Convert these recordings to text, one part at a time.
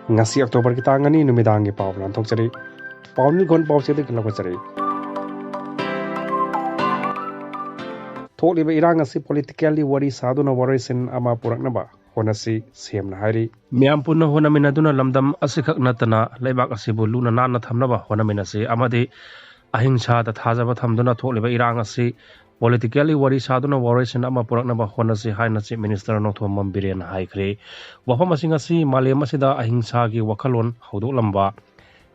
ngasi Oktober ki tangani numidangi pawlan thokchari pawni gon pawche de kilawachari tholiba irang asi politically wari saduna warisin ama puraknaba honasi semna hari miam punna honamina duna lamdam asikhak natana leibak asibu luna nana thamnaba honamina se amade ahingsa da thajaba thamduna tholiba irang asi politically wari saduna warisin ama puraknaba honasi haina chief minister nothomam biren haikre wafam asinga si malem asida ahingsa gi wakhalon hodo lamba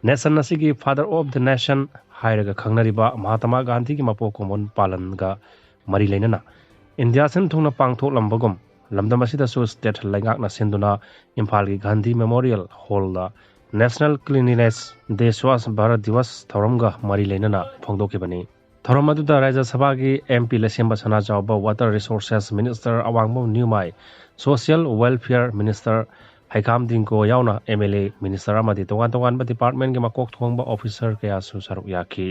nation asigi father of the nation hairaga khangnariba mahatma gandhi gi mapo common palan ga mari leinana india sen thungna pangtho lambagom lamdam asida so state laingak na senduna imphal gi gandhi memorial hall da national cleanliness day swas bharat divas thoramga mari leinana phongdokibani thoramadu da rajya sabha gi mp lesemba sana jawba water resources minister awangmo Mioi social welfare minister haikam dingko yauna mla minister amadi tongan ba department gi makok thongba officer kaya su saruk yakhi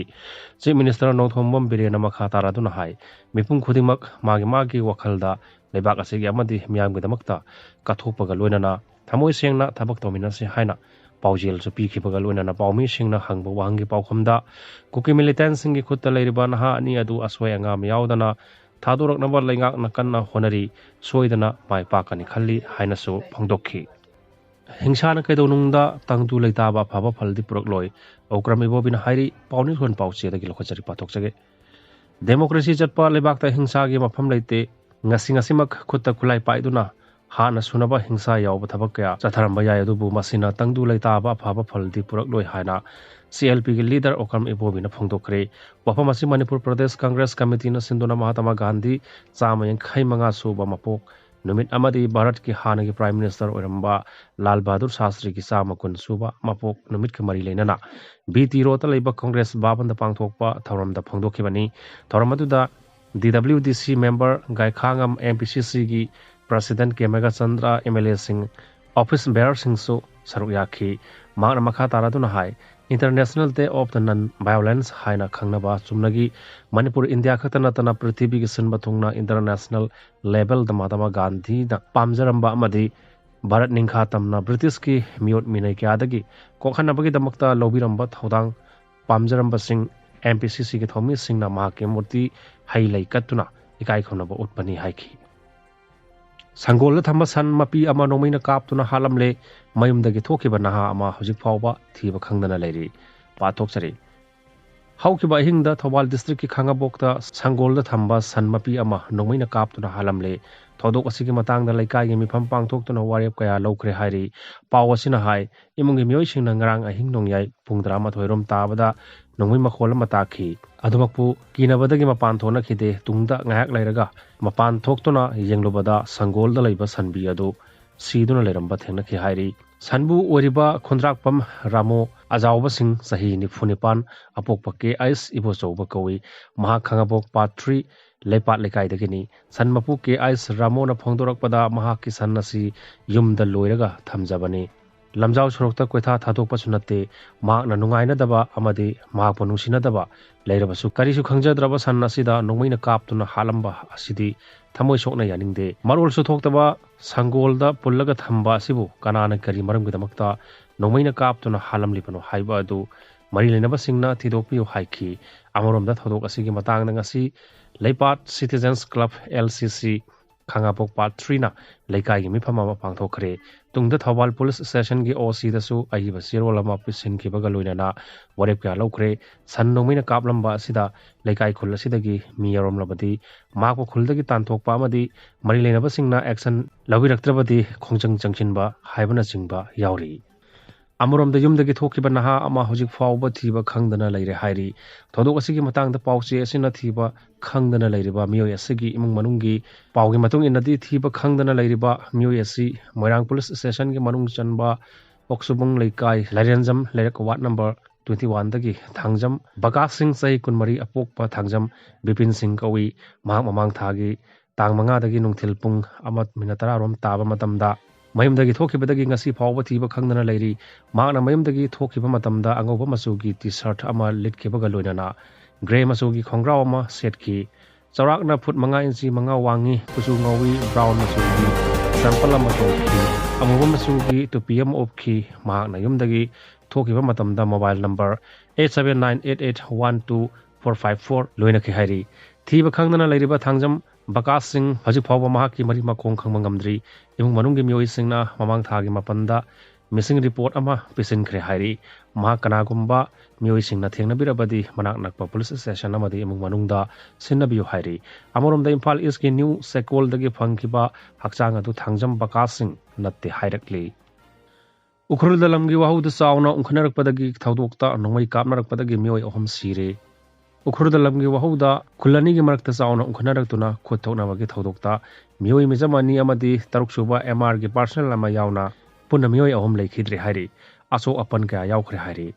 chief minister nongthombam birena makha taraduna hai mipum khudimak magi wakhalda lebak asigi amadi miyam gi damakta kathopaga loinana thamoi sengna thabak tomina se haina paujel su pi khibaga loinana paumi singna hangba wangi paukhomda kuki militant singi khutta leiriba naha ani adu aswai angam yaudana thadoraknaba laingak nakanna honari soidana mai pakani khalli haina su phongdokhi हिंसा कैदौनुंगदा तंगदु लेताबा फाबा फलदि पुरकलोय औक्रम इबोबिन हाइरि पाउनि थोन पाउचे दगि लखचरि पाथोकचगे democracy चटपा लेबाकता हिंसा गे मफम लेते ngasi khutta kulai paiduna hana sunaba hingsa yaw thabak kya chatharamba ya yadu bu masina tangdu leitaba phaba phaldi purakloy haina CLP gi leader okam ibobina phongdokre wafamasi Manipur Pradesh Congress Committee na sinduna Mahatma Gandhi chamayang khaimanga suba mapok numit amadi Bharat ki hana gi Prime Minister oiramba Lal Bahadur Shastri ki chamakun suba mapok numit ki mari leinana BT rota leiba Congress babanda pangthokpa thoramda phongdokhibani thoramadu da DWDC member Gai Khangam MPCC gi President Kemega Chandra MLA Singh Office Bearer Singh so Saruyakhi Magna Makha Taraduna Hai International Day of the Non-Violence Haina Khangnaba Chumnagi Manipur India Khatanatana Prithibi gi Sinba Thungna international level the Mahatma Gandhi na Pamjaramba Amadi Bharat Ningkha Tamna British ki Miot Minai Kyadagi Kokhanabagi Damakta Lobiramba Thodang Pamjaramba Singh MPCC ki Thomi Singh na Mahake Murti Hailai Katuna Ikai Khonaba Utpani Haiki Sangol thamba san mapi ama nomaina kaptuna halamle mayumdagi thokiba naha ama hojik phawba thiba khangdana leiri pathokchari haukiba hingda Thobal district ki khangabokta sangolda thamba san mapi ama nomaina kaptuna halamle thodok asigi matangda laikai gi mifam pangthoktuna warep kaya lokre hairi pawasina hai imungi Mioi singna ngarang ahing nongyai pungdra ma thoirom tabada nongmai makhol mataki adumakpu kinabadagi mapan thona khide tungda ngayak lairaga mapan thoktuna yenglobada sangolda leiba sanbi adu siduna leramba thengna khi hairi sanbu oriba khondrakpam ramo ajawba sing sahi nifunipan apokpake ais ibo chawba kawi maha khangabok part 3 leipat lekai dagini sanmapu ke ais ramona phongdorakpada maha kisan nasi yumda loiraga thamjabani lamjau sorokta koitha thadokpa sunate mak na nungaina daba amadi mak ponusina daba leirabasu karisu khangjadraba san asida nongmaina kaptuna halamba asidi thamoi sokna yaningde marol su thoktaba sangolda pullaga thamba asibu kanana kari maram gidamakta nongmaina kaptuna halamli pano haiba adu mari lenaba singna thidokpiu haiki amoromda thodok asigi matangna ngasi leipat citizens club LCC khangapok part 3 na leikai gi mifama ma pangthokre tungda Thobal police station gi OC dasu ahiba sirolama pisin ki baga loinana warep kya lokre san nongmina kaplamba asida leikai khul asidagi miyarom labadi mako khuldagi tanthokpa amadi mari lenaba singna action lawiraktrabadi khongchang changchinba haibana chingba yauri amurom da yumdagi thokiba naha ama hojik fawba thiba khangdana leire hairi thodok asigi matangda pawche asina thiba khangdana leiriba Mioi asigi imung manunggi pawgi matung inadi thiba khangdana leiriba Mioi asi Moirang police station gi manung chanba oksubung leikai larianjam lerak ward number 21 dagi thangjam Bakak Singh sai kunmari apokpa thangjam Bipin Singh kawi mahak mamang thagi tang manga dagi nungthil pung amat minatara rom taba matamda mayumdagi thokibadagi ngasi phawba thiba khangdana leiri magna mayumdagi thokiba matamda angoba masugi t-shirt ama litkebaga loinana gray masugi khongraw ama setki chawrakna foot manga inchi manga wangi kuchu ngawi brown masugi sample ama thoki ꯑꯃꯨꯕ ꯃꯆꯨꯒꯤ ꯇꯨꯄꯤ ꯑꯃ ꯎꯞꯈꯤ ꯃꯍꯥꯛꯅ ꯌꯨꯝꯗꯒꯤ ꯊꯣꯛꯈꯤꯕ ꯃꯇꯝꯗ mobile number 8798812454 ꯂꯣꯏꯅꯈꯤ ꯍꯥꯏꯔꯤ ꯊꯤꯕ ꯈꯪꯗꯅ ꯂꯩꯔꯤꯕ ꯊꯥꯡꯖꯝ ꯕꯀꯥꯁꯤꯡ ꯍꯧꯖꯤꯛ ꯐꯥꯎꯕ ꯃꯍꯥꯛꯀꯤ ꯃꯔꯤ ꯃꯈꯣꯡ ꯈꯪꯕ ꯉꯝꯗ꯭ꯔꯤ ꯏꯃꯨꯡ ꯃꯅꯨꯡꯒꯤ ꯃꯤꯑꯣꯏꯁꯤꯡꯅ ꯃꯃꯥꯡ ꯊꯥꯒꯤ 7ꯗ ꯃꯤꯁꯤꯡ ꯔꯤꯄꯣꯔꯠ ꯑꯃ ꯄꯤꯁꯤꯟꯈ꯭ꯔꯦ ꯍꯥꯏꯔꯤ ꯃꯍꯥꯛ ꯀꯅꯥꯒꯨꯝꯕ ꯃꯤꯑꯣꯏꯁꯤꯡꯅ ꯊꯦꯡꯅꯕꯤꯔꯕꯗꯤ ꯃꯅꯥꯛ ꯅꯛꯄ ꯄꯨꯂꯤꯁ ꯁ꯭ꯇꯦꯁꯟ ꯑꯃꯗꯤ ꯏꯃꯨꯡ ꯃꯅꯨꯡꯗ ꯁꯤꯟꯅꯕꯤꯌꯨ ꯍꯥꯏꯔꯤ ꯑꯃꯔꯣꯝꯗ ꯏꯝꯐꯥꯜ ꯏꯁꯀꯤ ꯅ꯭ꯌꯨ ꯁꯦꯀꯣꯜꯗꯒꯤ ꯐꯪꯈꯤꯕ ꯍꯛꯆꯥꯡ ꯑꯗꯨ ꯊꯥꯡꯖꯝ ꯕꯀꯥꯁꯤꯡ ꯅꯠꯇꯦ ꯍꯥꯏꯔꯛꯂꯤ ꯎꯈ꯭ꯔꯨꯜꯗ ꯂꯝꯒꯤ ꯋꯥꯍꯧꯗ ꯆꯥꯎꯅ ꯎꯪꯈꯠꯅꯔꯛꯄꯗꯒꯤ ꯊꯧꯗꯣꯛꯇ ꯅꯣꯡꯃꯩ ꯀꯥꯞꯅꯔꯛꯄꯗꯒꯤ ꯃꯤꯑꯣꯏ 3 ꯁꯤꯔꯦ ꯎꯈ꯭ꯔꯨꯜꯗ ꯂꯝꯒꯤ ꯋꯥꯍꯧꯗ ꯈꯨꯜ ꯑꯅꯤꯒꯤ ꯃꯔꯛꯇ ꯆꯥꯎꯅ ꯎꯪꯈꯠꯅꯔꯛꯇꯨꯅ ꯈꯨꯠ ꯊꯣꯛꯅꯕꯒꯤ ꯊꯧꯗꯣꯛꯇ ꯃꯤꯑꯣꯏ ꯃꯤꯆꯝ 2 ꯑꯃꯗꯤ 6ꯁꯨꯕ MRꯒꯤ ꯄꯥꯔꯁꯅꯦꯜ ꯑꯃ ꯌꯥꯎꯅ ꯄꯨꯟꯅ ꯃꯤꯑꯣꯏ 3 ꯂꯩꯈꯤꯗ꯭ꯔꯦ ꯍꯥꯏꯔꯤ ꯑꯁꯣꯛ ꯑꯄꯟ ꯀꯌꯥ ꯌꯥꯎꯈ꯭ꯔꯦ ꯍꯥꯏꯔꯤ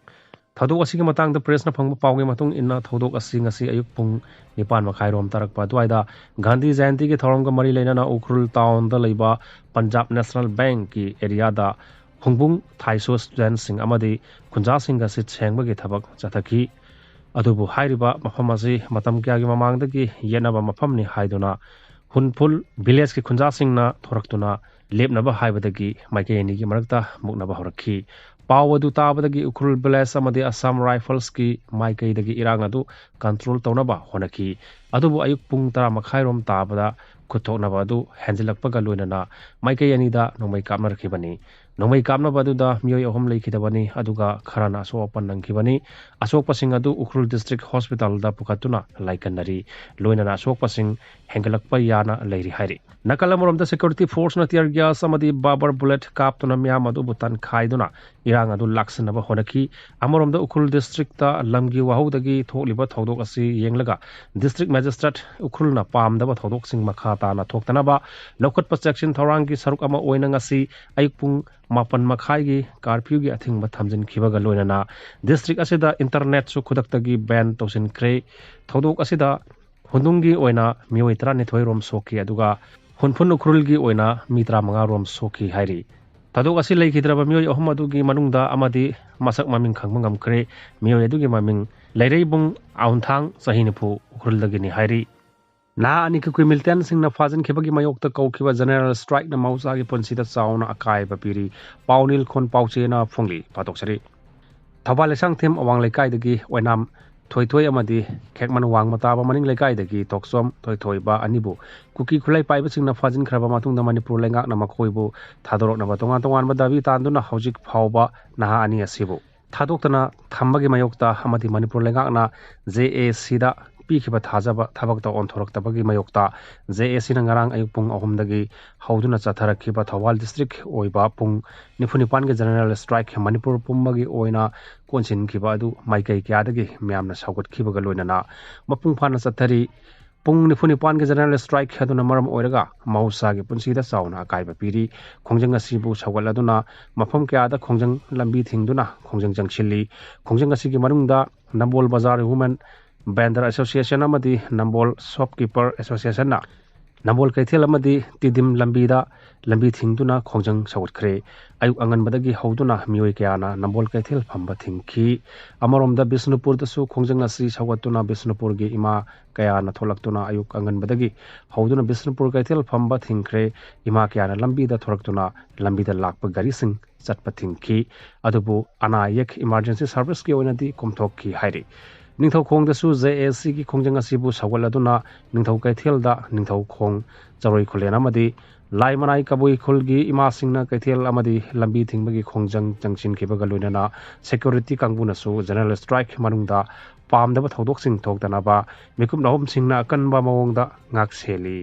ꯊꯧꯗꯣꯛ ꯑꯁꯤꯒꯤ ꯃꯇꯥꯡꯗ ꯄ꯭ꯔꯦꯁꯅ ꯐꯪꯕ ꯄꯥꯎꯒꯤ ꯃꯇꯨꯡ ꯏꯟꯅ ꯊꯧꯗꯣꯛ ꯑꯁꯤ ꯉꯁꯤ ꯑꯌꯨꯛ ꯄꯨꯡ 9:30 ꯇꯥꯔꯛꯄ ꯑꯗꯨꯋꯥꯏꯗ ꯒꯥꯟꯙꯤ ꯖꯌꯟꯇꯤꯒꯤ ꯊꯧꯔꯝꯒ ꯃꯔꯤ ꯂꯩꯅꯅ ꯎꯈ꯭ꯔꯨꯜ ꯇꯥꯎꯟꯗ ꯂꯩꯕ ꯄꯟꯖꯥꯕ ꯅꯦꯁꯅꯦꯜ ꯕꯦꯡꯛꯀꯤ ꯑꯦꯔꯤꯌꯥꯗ ꯍꯨꯡꯕꯨꯡ ꯊꯥꯏꯁꯣ ꯁ꯭ꯇꯨꯗꯦꯟꯠꯁꯤꯡ ꯑꯃꯗꯤ ꯈꯨꯟꯖꯥꯁꯤꯡꯒ ꯁꯤꯠ ꯁꯦꯡꯕꯒꯤ ꯊꯕꯛ ꯆꯠꯊꯈꯤ ꯑꯗꯨꯕꯨ ꯍꯥꯏꯔꯤꯕ ꯃꯐꯝ ꯑꯁꯤ ꯃꯇꯝ ꯀꯌꯥꯒꯤ ꯃꯃꯥꯡꯗꯒꯤ ꯌꯦꯠꯅꯕ ꯃꯐꯝꯅꯤ ꯍꯥꯏꯗꯨꯅ हुनफुल विलेज की खुंजासिंगना थोरक्तुना लेपनबा हाइबदगी माइके अनिगी मरक्ता मुकनबा हरखी पाव अदु ताबदगी उखरुल विलेज अमदि असम राइफल्स की माइकेदगी इरांग अदु कंट्रोल तौनबा होनकी अदुबु अयुक पुंग 10 मखाइरोम ताबदा खुथोकनबा अदु हैंजिलक्पगा लोइनना माइके अनिदा नोमै कामनरखिबनी नोमै कामनबा अदुदा मियोय अहम लेखिदबनी अदुगा खराना असोपन नंखिबनी असोकपसिंग अदु उखरुल डिस्ट्रिक्ट हॉस्पिटल दा पुखतुना लाइकनरी लोइनना असोकपसिंग हेंगलक्पा याना लैरी हाइरी नकलमरोमदा सिक्योरिटी फोर्स ना टियर गैस अमदि बाबर बुलेट कापतुना म्याम अदु बुतन खाइदुना इरांग अदु लाक्सनबा होनकी अमरोमदा उखरुल डिस्ट्रिक्ट ता लमगी वाहुदगी थोकलिबा थौदोक असि येंगलगा डिस्ट्रिक्ट मैजिस्ट्रेट उखरुलना पामदबा थौदोकसिंग मखा ताना थोक्तनबा लौखटपा सेक्शन थौरांगी सरुक अमा ओइना ngasi ayuk pung 7 मखाइगी कारफ्यूगी अथिंगबा थमजिनखिबगा लोइनना डिस्ट्रिक्ट असिदा इंटरनेट सु खुदक्तगी बैन तौसिनख्रे थौदोक असिदा हुंदुंगी ओइना मियोय 12 रोम सोकी अदुगा हुनफुन उखरुलगी ओइना मी 35 रोम सोकी हाइरी थौदोक असि लेखिद्रबा मियोय अहम अदुगी मनुंगदा अमदि मसक ममिंग खंगबा ngamkhre मियोय अदुगी ममिंग लैरेबुंग आउनथांग सहिनिफु उखरुलदगिनि हाइरी ना अनि कुकुई मिलिटेंट सिंगना फाजन खेबगी मयोक्ता कौखिबा जनरल स्ट्राइक ना मौसागी पुनसिदा चाउना अकायबा पिरी पाउनिल खोन पाउचेना फोंगली पातोक्सरी थौबाल लेसांगथेम अवांग लेकाइदगी ओइनाम थोइथोइ अमदि खेकमन वांग मताबा मनिंग लेकाइदगी तोक्सोम थोइथोइबा अनिबु कुकी खुलाई पाइबा सिंगना फाजिन खरबा मातुंगदा मणिपुर लेंगाक ना मखोइबु थादोरकनबा तोंगान तोंगान दाबी तांदुना हौजिक फावबा नाहा अनि असिबु थादोक्तना थम्बगी मयोक्ता अमदि मणिपुर लेंगाक ना JAC दा पीखिबा थाजबा थबकता ओनथोरक्तबगी मयोक्ता JAC ना ngarang ayuk pung 3 dagi hauduna chatharakiba thawal district oiba pung 94 ge general strike manipur pumbagi oina konsin khiba adu maikai kya dagi myamna saugat khibaga loinana mapung phana chathari pung 94 ge general strike haduna maram oiraga mausa ge punsida sauna kaiba piri khongjang asibu saugaladuna mafam kya da khongjang lambi thingduna khongjang jangchili khongjang asigi manungda nambol bazar women Vendor Association amadi Nambol Shopkeeper Association na Nambol Kaithel amadi Tidim Lambida Lambi thingduna khongjang sawatkhre ayuk angan badagi hauduna mioi kyana Nambol Kaithel phamba thingki amaromda Bisnupur dasu khongjang asi sawatuna Bisnupur gi ima kayana tholaktuna ayuk angan badagi hauduna Bisnupur Kaithel phamba thingkhre ima kyana lambi da thoraktuna lambi da lakpa gari sing chatpa thingki adubu ana yek emergency service ki oinadi komthok ki hairi निंथौ खोंग दसु JAC की खोंजंग असिबु सगलदुना निंथौ कैथेल दा निंथौ खोंग चरोई खुलेना मदि लाई मनाई कबुई खुलगी इमा सिंगना कैथेल अमदि लंबी थिंगबगी खोंजंग जंगसिन केबगा लोइनना security कांगबुनसु general strike मनुंगदा पामदबा थौदोक सिंग थोक्तनाबा मिकुम नहम सिंगना अकनबा मवंगदा ngak seli